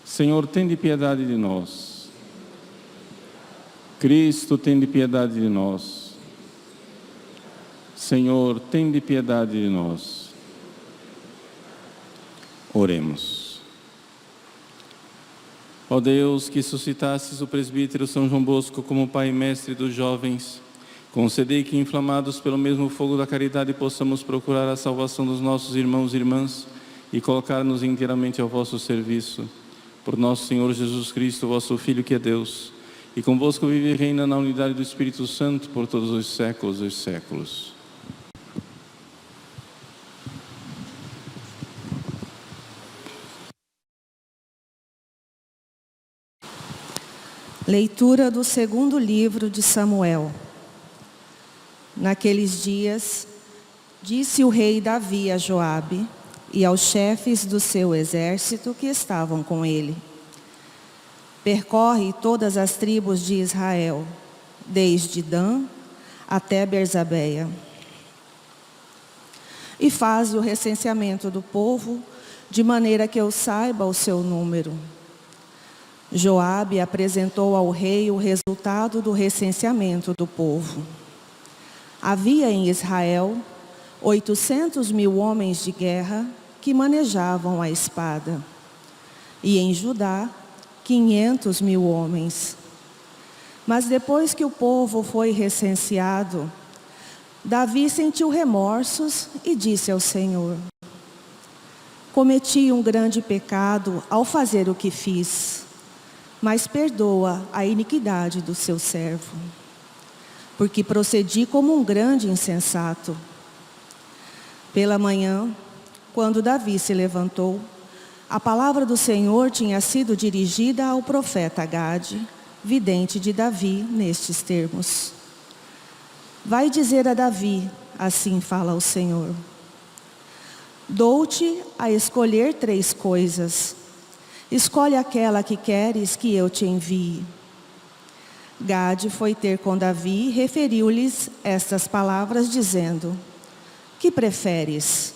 Senhor, tende piedade de nós. Cristo, tende piedade de nós. Senhor, tende piedade de nós. Oremos. Ó Deus, que suscitastes o presbítero São João Bosco como pai e mestre dos jovens, concedei que, inflamados pelo mesmo fogo da caridade, possamos procurar a salvação dos nossos irmãos e irmãs e colocar-nos inteiramente ao vosso serviço. Por nosso Senhor Jesus Cristo, vosso Filho, que é Deus, e convosco vive e reina na unidade do Espírito Santo por todos os séculos dos séculos. Leitura do segundo livro de Samuel. Naqueles dias, disse o rei Davi a Joabe e aos chefes do seu exército que estavam com ele: percorre todas as tribos de Israel, desde Dan até Berzabeia, e faze o recenseamento do povo, de maneira que eu saiba o seu número. Joabe apresentou ao rei o resultado do recenseamento do povo. Havia em Israel 800.000 homens de guerra que manejavam a espada, e em Judá 500.000 homens. Mas depois que o povo foi recenseado, Davi sentiu remorsos e disse ao Senhor: cometi um grande pecado ao fazer o que fiz, mas perdoa a iniquidade do seu servo, porque procedi como um grande insensato. Pela manhã, quando Davi se levantou, a palavra do Senhor tinha sido dirigida ao profeta Gade, vidente de Davi, nestes termos: vai dizer a Davi, assim fala o Senhor: dou-te a escolher 3 coisas. Escolhe aquela que queres que eu te envie. Gade foi ter com Davi e referiu-lhes estas palavras, dizendo: que preferes?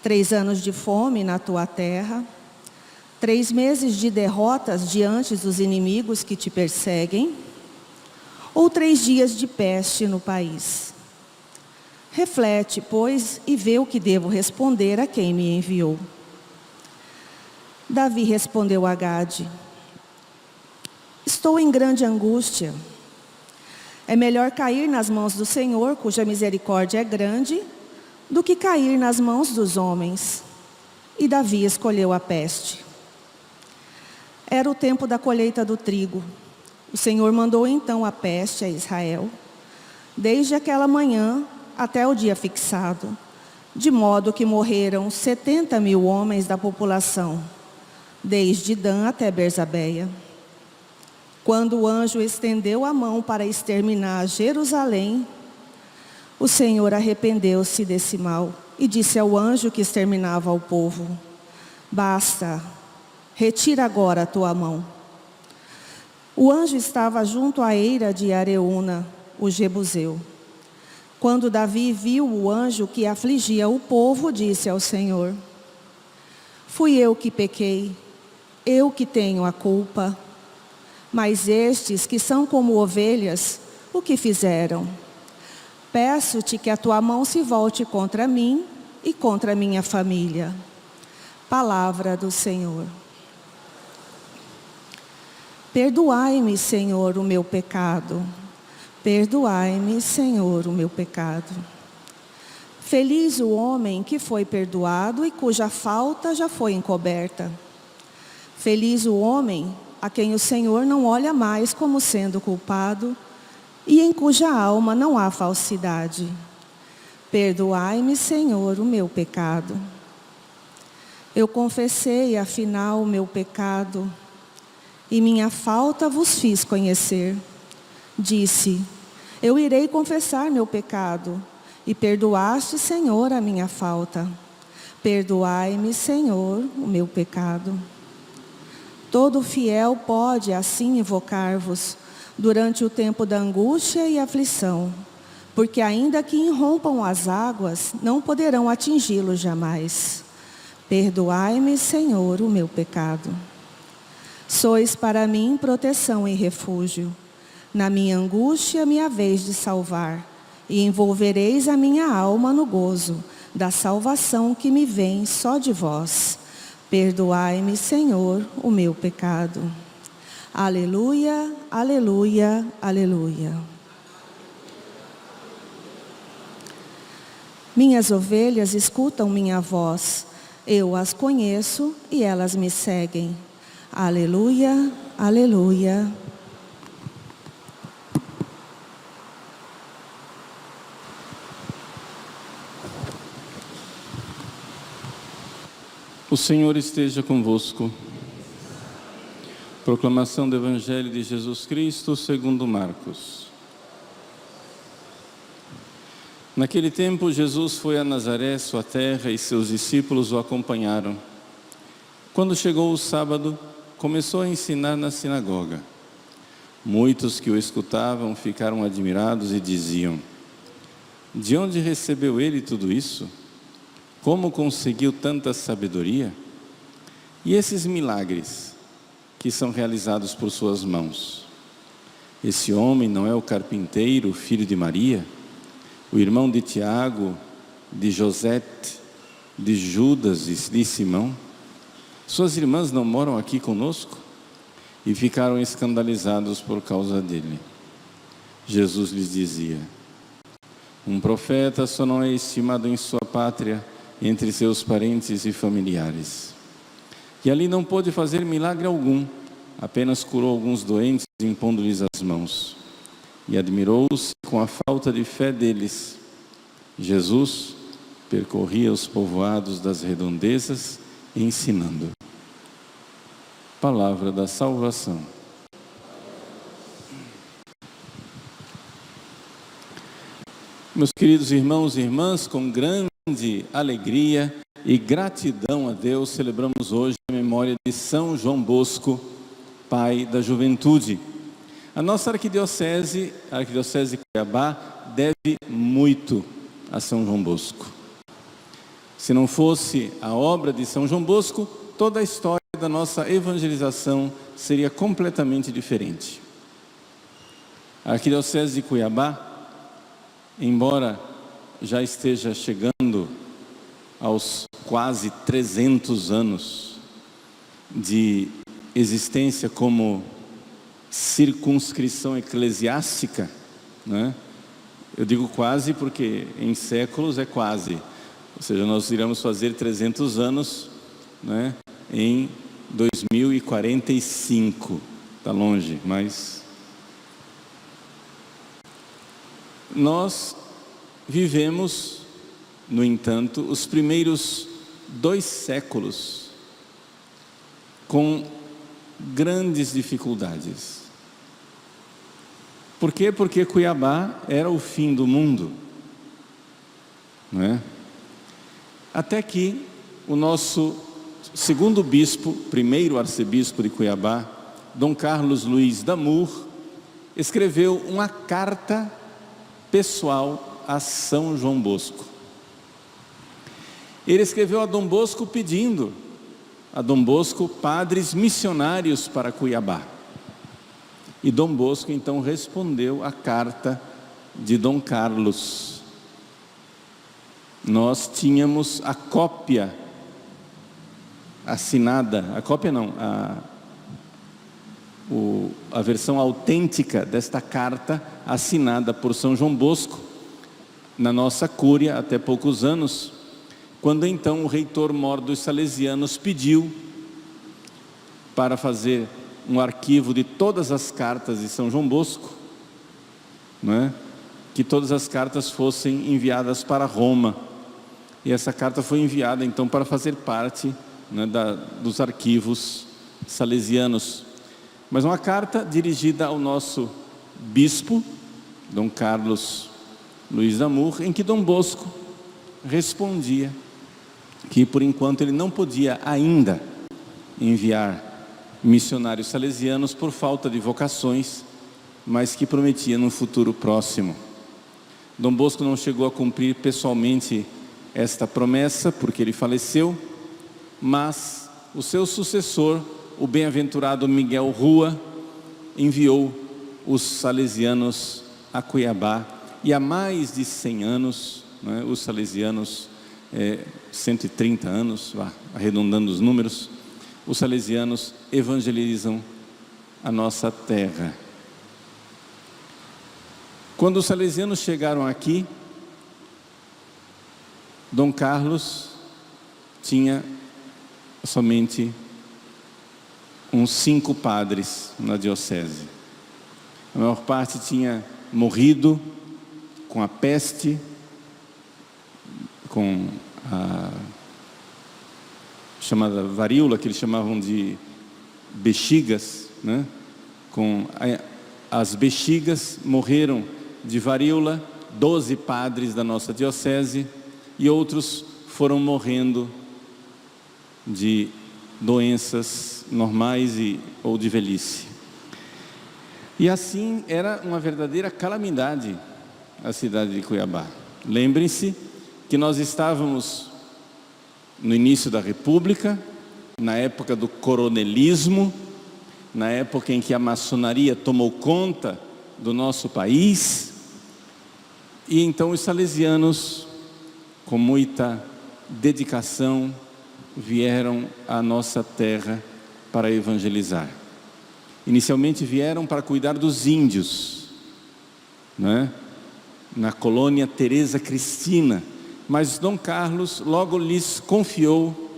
3 anos de fome na tua terra, 3 meses de derrotas diante dos inimigos que te perseguem, ou 3 dias de peste no país? Reflete, pois, e vê o que devo responder a quem me enviou. Davi respondeu a Gade: estou em grande angústia. É melhor cair nas mãos do Senhor, cuja misericórdia é grande, do que cair nas mãos dos homens. E Davi escolheu a peste. Era o tempo da colheita do trigo. O Senhor mandou então a peste a Israel, desde aquela manhã até o dia fixado, de modo que morreram 70.000 homens da população, desde Dan até Berzabeia. Quando o anjo estendeu a mão para exterminar Jerusalém, o Senhor arrependeu-se desse mal e disse ao anjo que exterminava o povo: basta, retira agora a tua mão. O anjo estava junto à eira de Areúna, o Jebuseu. Quando Davi viu o anjo que afligia o povo, disse ao Senhor: fui eu que pequei, eu que tenho a culpa. Mas estes, que são como ovelhas, o que fizeram? Peço-te que a tua mão se volte contra mim e contra a minha família. Palavra do Senhor. Perdoai-me, Senhor, o meu pecado. Perdoai-me, Senhor, o meu pecado. Feliz o homem que foi perdoado e cuja falta já foi encoberta. Feliz o homem a quem o Senhor não olha mais como sendo culpado e em cuja alma não há falsidade. Perdoai-me, Senhor, o meu pecado. Eu confessei, afinal, o meu pecado, e minha falta vos fiz conhecer. Disse: eu irei confessar meu pecado, e perdoaste, Senhor, a minha falta. Perdoai-me, Senhor, o meu pecado. Todo fiel pode assim invocar-vos durante o tempo da angústia e aflição, porque ainda que irrompam as águas, não poderão atingi-lo jamais. Perdoai-me, Senhor, o meu pecado. Sois para mim proteção e refúgio. Na minha angústia me haveis de salvar, e envolvereis a minha alma no gozo da salvação que me vem só de vós. Perdoai-me, Senhor, o meu pecado. Aleluia, aleluia, aleluia. Minhas ovelhas escutam minha voz, eu as conheço e elas me seguem. Aleluia, aleluia. O Senhor esteja convosco. Proclamação do Evangelho de Jesus Cristo segundo Marcos. Naquele tempo, Jesus foi a Nazaré, sua terra, e seus discípulos o acompanharam. Quando chegou o sábado, começou a ensinar na sinagoga. Muitos que o escutavam ficaram admirados e diziam: de onde recebeu ele tudo isso? Como conseguiu tanta sabedoria? E esses milagres que são realizados por suas mãos? Esse homem não é o carpinteiro, filho de Maria, o irmão de Tiago, de Josete, de Judas e de Simão? Suas irmãs não moram aqui conosco? E ficaram escandalizados por causa dele. Jesus lhes dizia: um profeta só não é estimado em sua pátria, entre seus parentes e familiares. E ali não pôde fazer milagre algum, apenas curou alguns doentes, impondo-lhes as mãos. E admirou-se com a falta de fé deles. Jesus percorria os povoados das redondezas, ensinando. Palavra da salvação. Meus queridos irmãos e irmãs, com grande alegria e gratidão a Deus, celebramos hoje a memória de São João Bosco, pai da juventude. A nossa arquidiocese, a Arquidiocese de Cuiabá, deve muito a São João Bosco. Se não fosse a obra de São João Bosco, toda a história da nossa evangelização seria completamente diferente. A Arquidiocese de Cuiabá, embora já esteja chegando aos quase 300 anos de existência como circunscrição eclesiástica, né? Eu digo quase porque em séculos é quase, ou seja, nós iremos fazer 300 anos, né, em 2045, está longe, mas nós vivemos, no entanto, os primeiros 2 séculos com grandes dificuldades. Por quê? Porque Cuiabá era o fim do mundo, não é? Até que o nosso segundo bispo, primeiro arcebispo de Cuiabá, Dom Carlos Luiz d'Amour, escreveu uma carta pessoal a São João Bosco. Ele escreveu a Dom Bosco pedindo a Dom Bosco padres missionários para Cuiabá. E Dom Bosco então respondeu à carta de Dom Carlos. Nós tínhamos a cópia assinada, a cópia não, a versão autêntica desta carta assinada por São João Bosco na nossa cúria até poucos anos, quando então o reitor-mor dos salesianos pediu para fazer um arquivo de todas as cartas de São João Bosco, não é? Que todas as cartas fossem enviadas para Roma, e essa carta foi enviada então para fazer parte, né, dos arquivos salesianos, mas uma carta dirigida ao nosso bispo, Dom Carlos Luiz d'Amour, em que Dom Bosco respondia que por enquanto ele não podia ainda enviar missionários salesianos por falta de vocações, mas que prometia no futuro próximo. Dom Bosco não chegou a cumprir pessoalmente esta promessa, porque ele faleceu, mas o seu sucessor, o bem-aventurado Miguel Rua enviou os salesianos a Cuiabá, e há mais de 100 anos, né, os salesianos, 130 anos, arredondando os números, os salesianos evangelizam a nossa terra. Quando os salesianos chegaram aqui, Dom Carlos tinha somente uns 5 padres na diocese. A maior parte tinha morrido com a peste, com a chamada varíola, que eles chamavam de bexigas, né? As bexigas morreram de varíola, 12 padres da nossa diocese, e outros foram morrendo de doenças normais ou de velhice. E assim era uma verdadeira calamidade a cidade de Cuiabá. Lembrem-se que nós estávamos no início da República, na época do coronelismo, na época em que a maçonaria tomou conta do nosso país, e então os salesianos, com muita dedicação, vieram à nossa terra para evangelizar. Inicialmente vieram para cuidar dos índios, né? Na colônia Teresa Cristina, mas Dom Carlos logo lhes confiou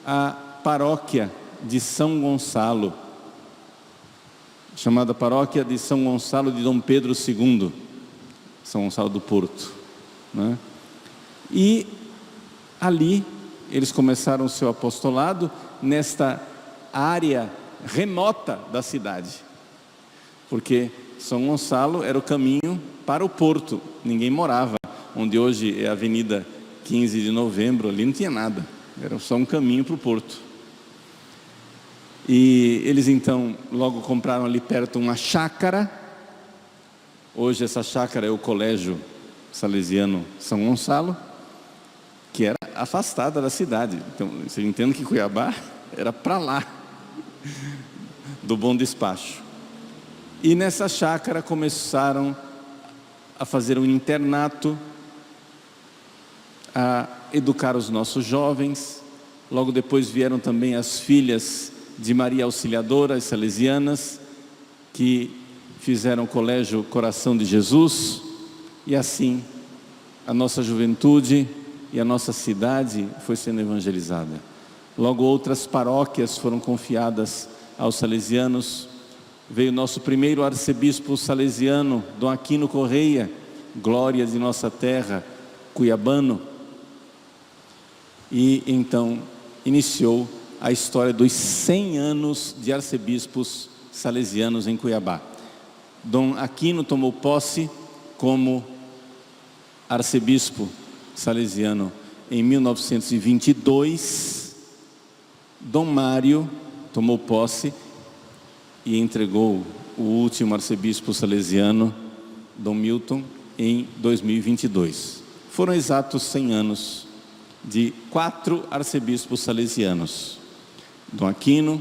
a paróquia de São Gonçalo, chamada paróquia de São Gonçalo de Dom Pedro II, São Gonçalo do Porto, né? E ali eles começaram o seu apostolado nesta área remota da cidade, porque São Gonçalo era o caminho para o porto, ninguém morava onde hoje é a Avenida 15 de Novembro, ali não tinha nada, era só um caminho para o porto. E eles então logo compraram ali perto uma chácara. Hoje essa chácara é o Colégio Salesiano São Gonçalo, que era afastada da cidade. Então você entende que Cuiabá era para lá do Bom Despacho. E nessa chácara começaram a fazer um internato, a educar os nossos jovens. Logo depois vieram também as filhas de Maria Auxiliadora, as salesianas, que fizeram o Colégio Coração de Jesus, e assim a nossa juventude e a nossa cidade foi sendo evangelizada. Logo outras paróquias foram confiadas aos salesianos. Veio nosso primeiro arcebispo salesiano, Dom Aquino Correia, glória de nossa terra, cuiabano. E então iniciou a história dos 100 anos de arcebispos salesianos em Cuiabá. Dom Aquino tomou posse como arcebispo salesiano em 1922. Dom Mário tomou posse e entregou o último arcebispo salesiano, Dom Milton, em 2022. Foram exatos 100 anos de 4 arcebispos salesianos: Dom Aquino,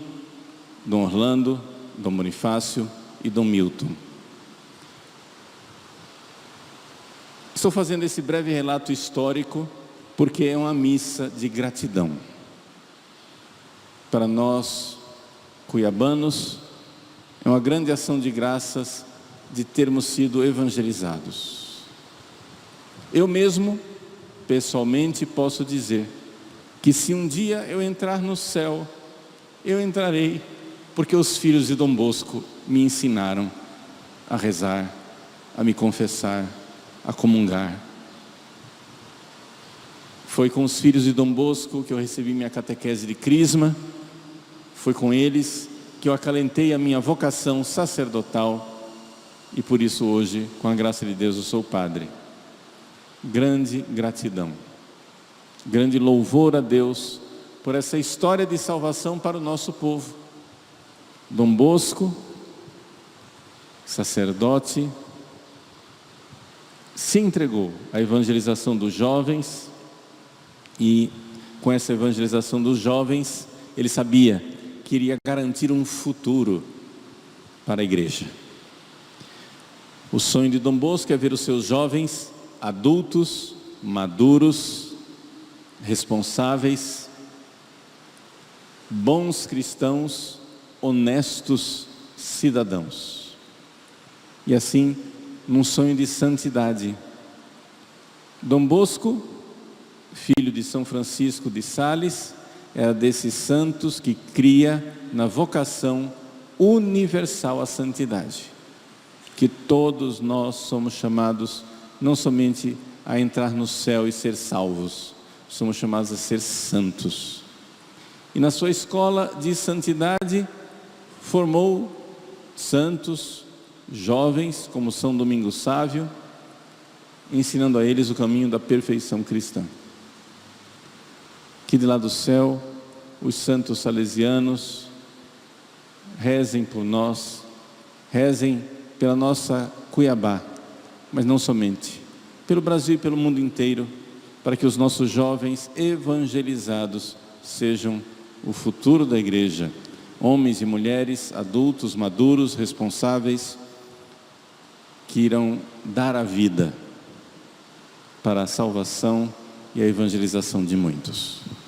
Dom Orlando, Dom Bonifácio e Dom Milton. Estou fazendo esse breve relato histórico porque é uma missa de gratidão. Para nós, cuiabanos, é uma grande ação de graças de termos sido evangelizados. Eu mesmo, pessoalmente, posso dizer que se um dia eu entrar no céu, eu entrarei porque os filhos de Dom Bosco me ensinaram a rezar, a me confessar, a comungar. Foi com os filhos de Dom Bosco que eu recebi minha catequese de crisma, foi com eles que eu acalentei a minha vocação sacerdotal, e por isso hoje, com a graça de Deus, eu sou padre. Grande gratidão, grande louvor a Deus por essa história de salvação para o nosso povo. Dom Bosco, sacerdote, se entregou à evangelização dos jovens, e com essa evangelização dos jovens, ele sabia queria garantir um futuro para a igreja. O sonho de Dom Bosco é ver os seus jovens adultos, maduros, responsáveis, bons cristãos, honestos cidadãos. E assim, num sonho de santidade, Dom Bosco, filho de São Francisco de Sales, era desses santos que cria na vocação universal à santidade, que todos nós somos chamados não somente a entrar no céu e ser salvos, somos chamados a ser santos. E na sua escola de santidade formou santos, jovens como São Domingos Sávio, ensinando a eles o caminho da perfeição cristã. Que de lá do céu, os santos salesianos rezem por nós, rezem pela nossa Cuiabá, mas não somente, pelo Brasil e pelo mundo inteiro, para que os nossos jovens evangelizados sejam o futuro da igreja, homens e mulheres, adultos, maduros, responsáveis, que irão dar a vida para a salvação e a evangelização de muitos.